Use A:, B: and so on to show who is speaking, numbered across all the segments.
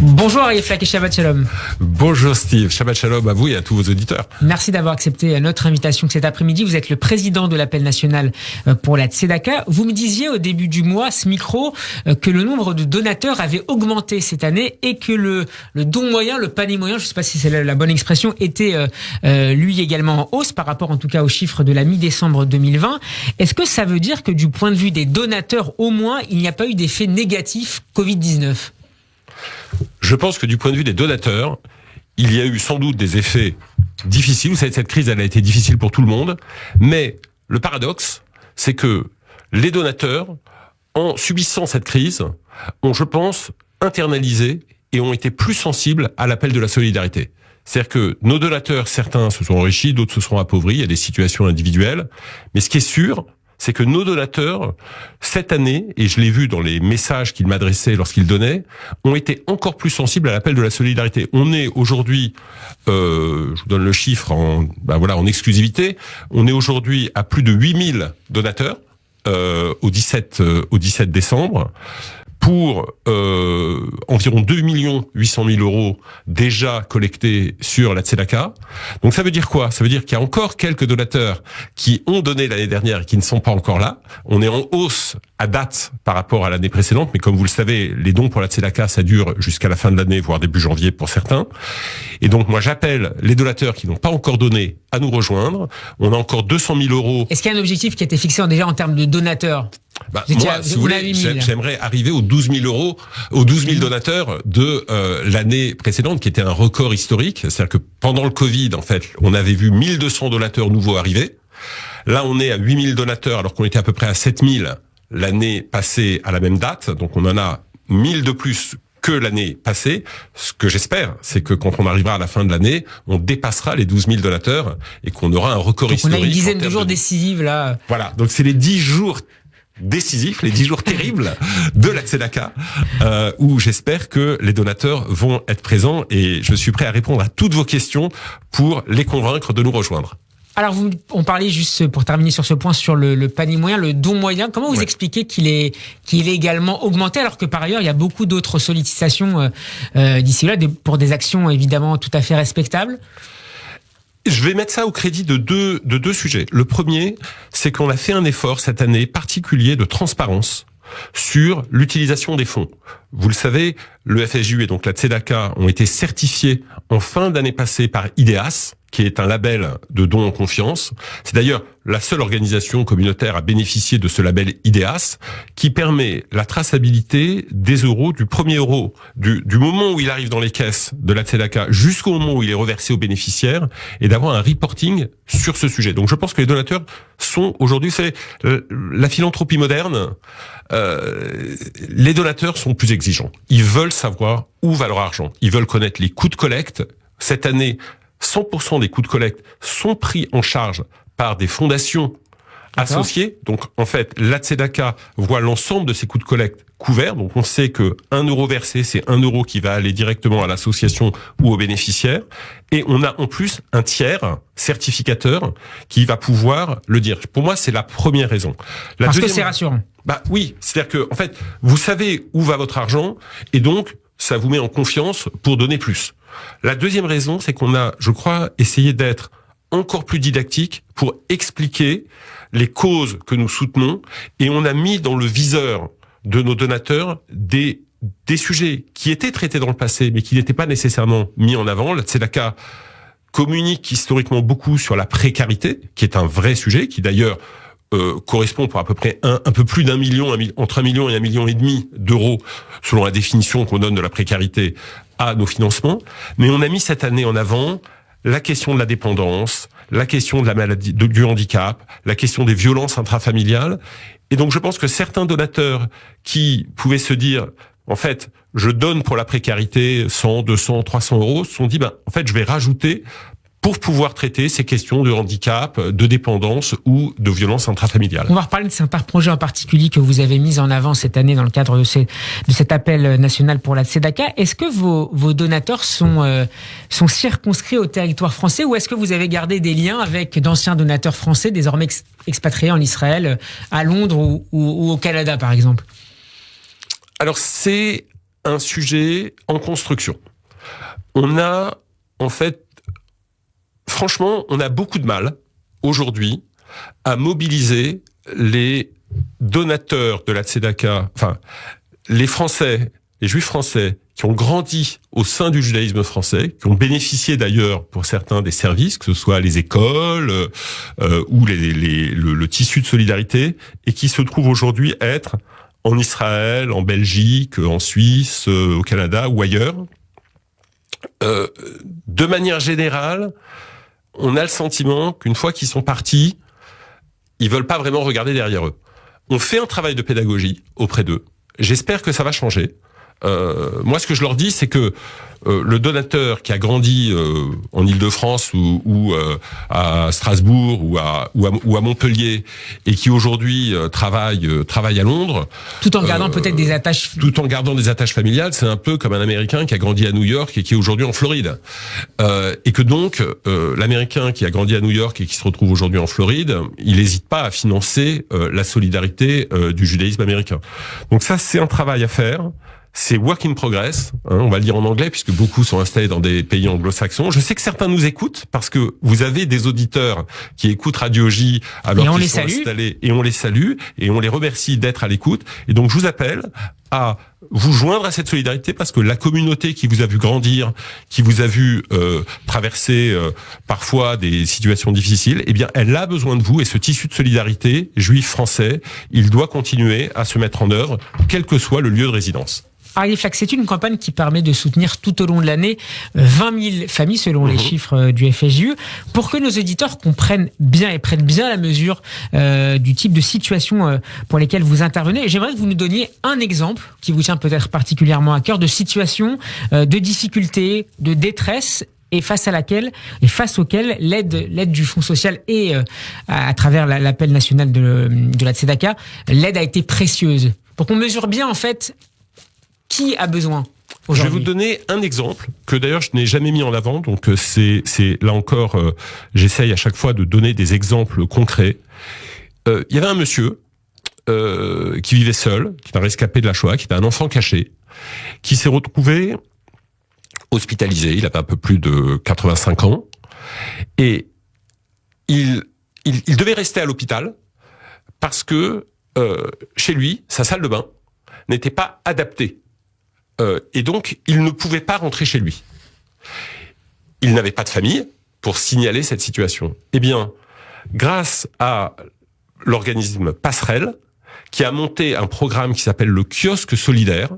A: Bonjour Ariel Flack et Shabbat Shalom.
B: Bonjour Steve, Shabbat Shalom à vous et à tous vos auditeurs.
A: Merci d'avoir accepté notre invitation cet après-midi. Vous êtes le président de l'appel national pour la Tzedaka. Vous me disiez au début du mois, ce micro, que le nombre de donateurs avait augmenté cette année et que le don moyen, le panier moyen, je ne sais pas si c'est la bonne expression, était lui également en hausse par rapport en tout cas aux chiffres de la mi-décembre 2020. Est-ce que ça veut dire que du point de vue des donateurs, au moins, il n'y a pas eu d'effet négatif Covid-19 ?
B: Je pense que du point de vue des donateurs, il y a eu sans doute des effets difficiles. Vous savez, cette crise, elle a été difficile pour tout le monde. Mais le paradoxe, c'est que les donateurs, en subissant cette crise, ont, je pense, internalisé et ont été plus sensibles à l'appel de la solidarité. C'est-à-dire que nos donateurs, certains se sont enrichis, d'autres se sont appauvris. Il y a des situations individuelles. Mais ce qui est sûr, c'est que nos donateurs, cette année, et je l'ai vu dans les messages qu'ils m'adressaient lorsqu'ils donnaient, ont été encore plus sensibles à l'appel de la solidarité. On est aujourd'hui, je vous donne le chiffre en exclusivité, on est aujourd'hui à plus de 8000 donateurs au 17 décembre. Pour environ 2 800 000 euros déjà collectés sur la Tzedaka. Donc ça veut dire quoi ? Ça veut dire qu'il y a encore quelques donateurs qui ont donné l'année dernière et qui ne sont pas encore là. On est en hausse à date par rapport à l'année précédente, mais comme vous le savez, les dons pour la Tzedaka, ça dure jusqu'à la fin de l'année, voire début janvier pour certains. Et donc moi j'appelle les donateurs qui n'ont pas encore donné à nous rejoindre. On a encore 200 000 euros.
A: Est-ce qu'il y a un objectif qui a été fixé déjà en termes de donateurs ?
B: Moi, si vous voulez, j'aimerais arriver aux 12 000 euros, aux 12 000 donateurs de l'année précédente, qui était un record historique. C'est-à-dire que pendant le Covid, en fait, on avait vu 1200 donateurs nouveaux arriver. Là, on est à 8000 donateurs, alors qu'on était à peu près à 7000 l'année passée à la même date. Donc, on en a 1000 de plus que l'année passée. Ce que j'espère, c'est que quand on arrivera à la fin de l'année, on dépassera les 12 000 donateurs et qu'on aura un record historique.
A: On a une dizaine de jours décisifs, là.
B: Voilà. Donc, c'est les 10 jours décisifs, les 10 jours terribles de la Tzedaka, où j'espère que les donateurs vont être présents et je suis prêt à répondre à toutes vos questions pour les convaincre de nous rejoindre.
A: Alors, on parlait juste pour terminer sur ce point sur le panier moyen, le don moyen. Comment vous expliquez qu'il est également augmenté alors que par ailleurs il y a beaucoup d'autres sollicitations d'ici là pour des actions évidemment tout à fait respectables?
B: Je vais mettre ça au crédit de deux sujets. Le premier, c'est qu'on a fait un effort cette année particulier de transparence sur l'utilisation des fonds. Vous le savez, le FSJU et donc la Tzedaka ont été certifiés en fin d'année passée par IDEAS, qui est un label de dons en confiance. C'est d'ailleurs la seule organisation communautaire à bénéficier de ce label IDEAS, qui permet la traçabilité des euros, du premier euro, du moment où il arrive dans les caisses de la Tzedaka jusqu'au moment où il est reversé aux bénéficiaires, et d'avoir un reporting sur ce sujet. Donc je pense que les donateurs sont aujourd'hui, c'est la philanthropie moderne, les donateurs sont plus exigeants. Ils veulent savoir où va leur argent. Ils veulent connaître les coûts de collecte. Cette année, 100% des coûts de collecte sont pris en charge par des fondations associées. Donc, en fait, la Tzedaka voit l'ensemble de ces coûts de collecte couverts. Donc, on sait que 1 euro versé, c'est 1 euro qui va aller directement à l'association ou aux bénéficiaires. Et on a en plus un tiers certificateur qui va pouvoir le dire. Pour moi, c'est la première raison.
A: Parce que c'est rassurant.
B: Oui. C'est-à-dire que, en fait, vous savez où va votre argent et donc, ça vous met en confiance pour donner plus. La deuxième raison, c'est qu'on a, je crois, essayé d'être encore plus didactique pour expliquer les causes que nous soutenons et on a mis dans le viseur de nos donateurs des sujets qui étaient traités dans le passé mais qui n'étaient pas nécessairement mis en avant. La Tzedaka communique historiquement beaucoup sur la précarité, qui est un vrai sujet, qui d'ailleurs correspond pour à peu près un peu plus d'1 million, entre 1 million et 1,5 million d'euros, selon la définition qu'on donne de la précarité à nos financements. Mais on a mis cette année en avant la question de la dépendance, la question de la maladie, du handicap, la question des violences intrafamiliales. Et donc je pense que certains donateurs qui pouvaient se dire, en fait, je donne pour la précarité 100, 200, 300 euros, se sont dit, en fait, je vais rajouter pour pouvoir traiter ces questions de handicap, de dépendance ou de violence intrafamiliale.
A: On va reparler de certains projets en particulier que vous avez mis en avant cette année dans le cadre de cet appel national pour la Tzedaka. Est-ce que vos donateurs sont circonscrits au territoire français ou est-ce que vous avez gardé des liens avec d'anciens donateurs français désormais expatriés en Israël, à Londres ou au Canada par exemple ?
B: Alors c'est un sujet en construction. On a, en fait, franchement, on a beaucoup de mal, aujourd'hui, à mobiliser les donateurs de la Tzedaka, enfin, les Français, les Juifs français, qui ont grandi au sein du judaïsme français, qui ont bénéficié d'ailleurs pour certains des services, que ce soit les écoles ou le tissu de solidarité, et qui se trouvent aujourd'hui être en Israël, en Belgique, en Suisse, au Canada ou ailleurs. De manière générale, on a le sentiment qu'une fois qu'ils sont partis, ils veulent pas vraiment regarder derrière eux. On fait un travail de pédagogie auprès d'eux. J'espère que ça va changer. Moi, ce que je leur dis, c'est que le donateur qui a grandi en Île-de-France ou à Strasbourg ou à Montpellier et qui aujourd'hui travaille à Londres,
A: tout en gardant peut-être des attaches,
B: tout en gardant des attaches familiales, c'est un peu comme un Américain qui a grandi à New York et qui est aujourd'hui en Floride, et que donc l'Américain qui a grandi à New York et qui se retrouve aujourd'hui en Floride, il n'hésite pas à financer la solidarité du judaïsme américain. Donc ça, c'est un travail à faire. C'est work in progress, hein, on va le dire en anglais puisque beaucoup sont installés dans des pays anglo-saxons. Je sais que certains nous écoutent parce que vous avez des auditeurs qui écoutent Radio J alors qu'ils sont installés, et on les salue et on les remercie d'être à l'écoute. Et donc je vous appelle à vous joindre à cette solidarité parce que la communauté qui vous a vu grandir, qui vous a vu traverser parfois des situations difficiles, eh bien elle a besoin de vous, et ce tissu de solidarité juif français, il doit continuer à se mettre en œuvre quel que soit le lieu de résidence.
A: Arié Flak, c'est une campagne qui permet de soutenir tout au long de l'année 20 000 familles selon les chiffres du FSJU. Pour que nos auditeurs comprennent bien et prennent bien la mesure du type de situation pour lesquelles vous intervenez, j'aimerais que vous nous donniez un exemple qui vous tient peut-être particulièrement à cœur de situation, de difficulté, de détresse, et face auquel l'aide du Fonds social et à travers l'appel national de la Tzedaka, l'aide a été précieuse. Pour qu'on mesure bien en fait qui a besoin aujourd'hui.
B: Je vais vous donner un exemple que d'ailleurs je n'ai jamais mis en avant, donc c'est là encore, j'essaye à chaque fois de donner des exemples concrets. Il y avait un monsieur qui vivait seul, qui était un rescapé de la Shoah, qui était un enfant caché, qui s'est retrouvé hospitalisé. Il avait un peu plus de 85 ans et il devait rester à l'hôpital parce que chez lui, sa salle de bain n'était pas adaptée. Et donc, il ne pouvait pas rentrer chez lui. Il n'avait pas de famille pour signaler cette situation. Eh bien, grâce à l'organisme Passerelle, qui a monté un programme qui s'appelle le kiosque solidaire,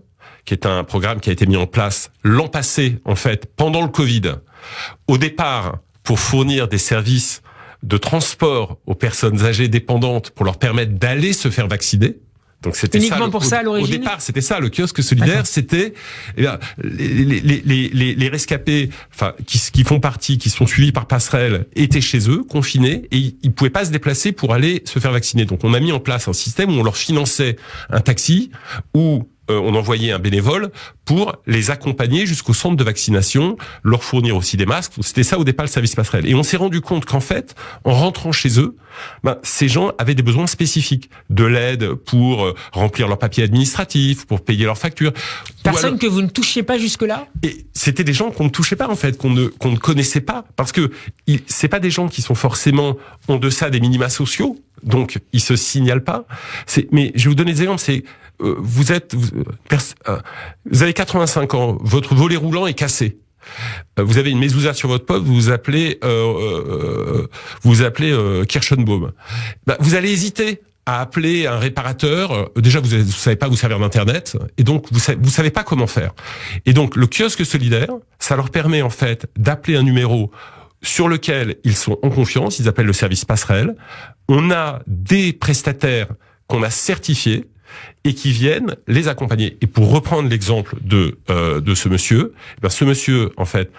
B: qui est un programme qui a été mis en place l'an passé, en fait, pendant le Covid, au départ, pour fournir des services de transport aux personnes âgées dépendantes pour leur permettre d'aller se faire vacciner. Donc c'était
A: uniquement
B: ça,
A: pour ça à l'origine.
B: Au départ, c'était ça, le kiosque solidaire. D'accord. C'était les rescapés, enfin qui font partie, qui sont suivis par Passerelle, étaient chez eux, confinés, et ils pouvaient pas se déplacer pour aller se faire vacciner. Donc on a mis en place un système où on leur finançait un taxi, où on envoyait un bénévole pour les accompagner jusqu'au centre de vaccination, leur fournir aussi des masques. C'était ça au départ le service Passerelle. Et on s'est rendu compte qu'en fait, en rentrant chez eux, ces gens avaient des besoins spécifiques, de l'aide pour remplir leurs papiers administratifs, pour payer leurs factures.
A: Personne que vous ne touchiez pas jusque-là.
B: Et c'était des gens qu'on ne touchait pas en fait, qu'on ne connaissait pas, parce que c'est pas des gens qui sont forcément en deçà des minima sociaux, donc ils se signalent pas. Mais je vais vous donner des exemples. Vous avez 85 ans, votre volet roulant est cassé. Vous avez une mezouza sur votre poste, vous appelez Kirschenbaum. Vous allez hésiter à appeler un réparateur. Déjà, vous savez pas vous servir d'internet, et donc vous savez pas comment faire. Et donc le kiosque solidaire, ça leur permet en fait d'appeler un numéro sur lequel ils sont en confiance. Ils appellent le service Passerelle. On a des prestataires qu'on a certifiés et qui viennent les accompagner. Et pour reprendre l'exemple de ce monsieur, en fait,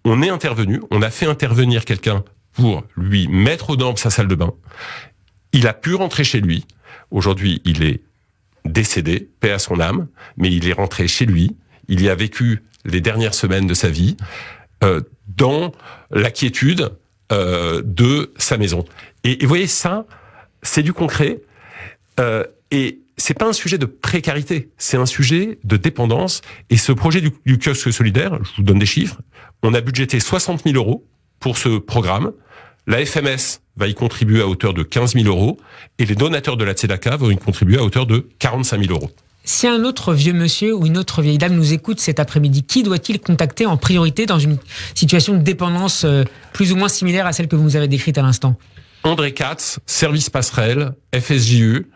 B: on est intervenu, on a fait intervenir quelqu'un pour lui mettre aux normes sa salle de bain. Il a pu rentrer chez lui. Aujourd'hui, il est décédé, paix à son âme, mais il est rentré chez lui. Il y a vécu les dernières semaines de sa vie dans la quiétude de sa maison. Et vous voyez, ça, c'est du concret. Et c'est pas un sujet de précarité, c'est un sujet de dépendance. Et ce projet du kiosque solidaire, je vous donne des chiffres, on a budgété 60 000 euros pour ce programme. La FMS va y contribuer à hauteur de 15 000 euros et les donateurs de la Tzedaka vont y contribuer à hauteur de 45 000 euros.
A: Si un autre vieux monsieur ou une autre vieille dame nous écoute cet après-midi, qui doit-il contacter en priorité dans une situation de dépendance plus ou moins similaire à celle que vous nous avez décrite à l'instant?
B: André Katz, service passerelle, FSJU.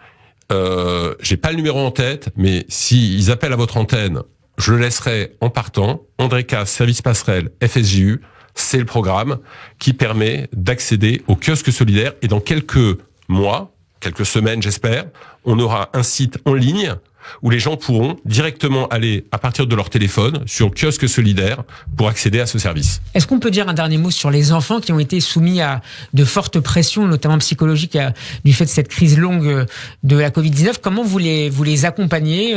B: J'ai pas le numéro en tête, mais s'ils appellent à votre antenne, je le laisserai en partant. André Katz, service passerelle, FSJU, c'est le programme qui permet d'accéder au kiosque solidaire. Et dans quelques mois, quelques semaines j'espère, on aura un site en ligne où les gens pourront directement aller à partir de leur téléphone sur kiosque solidaire pour accéder à ce service.
A: Est-ce qu'on peut dire un dernier mot sur les enfants qui ont été soumis à de fortes pressions, notamment psychologiques, du fait de cette crise longue de la Covid-19? Comment vous les accompagnez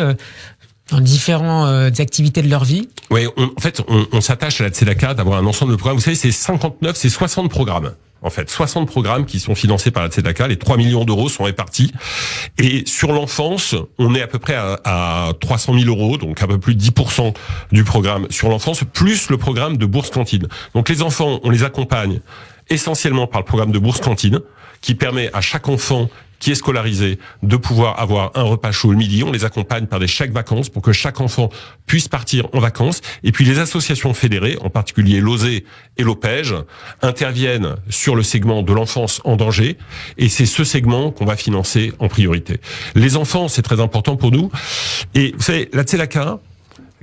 A: dans différentes activités de leur vie?
B: Oui, on s'attache à la Tzedaka d'avoir un ensemble de programmes. Vous savez, c'est 60 programmes. En fait, 60 programmes qui sont financés par la Tzedaka. Les 3 millions d'euros sont répartis. Et sur l'enfance, on est à peu près à 300 000 euros, donc un peu plus de 10% du programme sur l'enfance, plus le programme de bourse cantine. Donc les enfants, on les accompagne essentiellement par le programme de bourse cantine, qui permet à chaque enfant qui est scolarisé de pouvoir avoir un repas chaud le midi. On les accompagne par des chèques vacances pour que chaque enfant puisse partir en vacances. Et puis les associations fédérées, en particulier l'OSE et l'OPEJ, interviennent sur le segment de l'enfance en danger. Et c'est ce segment qu'on va financer en priorité. Les enfants, c'est très important pour nous. Et vous savez, la Tzedaka,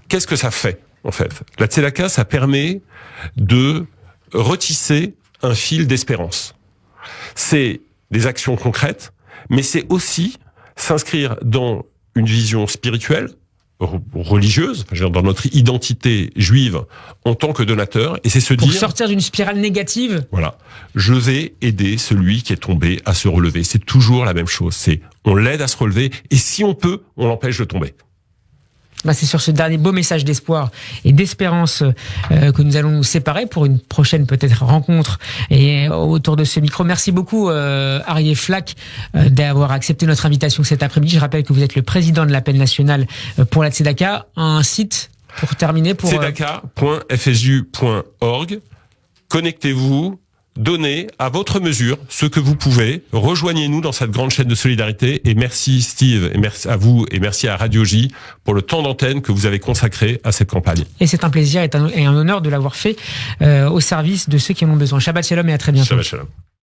B: qu'est-ce que ça fait, en fait? La Tzedaka, ça permet de retisser un fil d'espérance. C'est des actions concrètes, mais c'est aussi s'inscrire dans une vision spirituelle, religieuse, dans notre identité juive en tant que donateur, et c'est se dire...
A: Pour sortir d'une spirale négative.
B: Voilà. Je vais aider celui qui est tombé à se relever. C'est toujours la même chose. C'est, on l'aide à se relever, et si on peut, on l'empêche de tomber.
A: C'est sur ce dernier beau message d'espoir et d'espérance que nous allons nous séparer pour une prochaine peut-être rencontre et autour de ce micro. Merci beaucoup Aryeh Flack d'avoir accepté notre invitation cet après-midi. Je rappelle que vous êtes le président de l'appel national pour la Tzedaka. Un site pour terminer pour
B: tzedaka.fsu.org. Connectez-vous. Donnez à votre mesure ce que vous pouvez. Rejoignez-nous dans cette grande chaîne de solidarité. Et merci Steve, et merci à vous, et merci à Radio J pour le temps d'antenne que vous avez consacré à cette campagne.
A: Et c'est un plaisir et un honneur de l'avoir fait au service de ceux qui en ont besoin. Shabbat Shalom et à très bientôt.
B: Shabbat Shalom.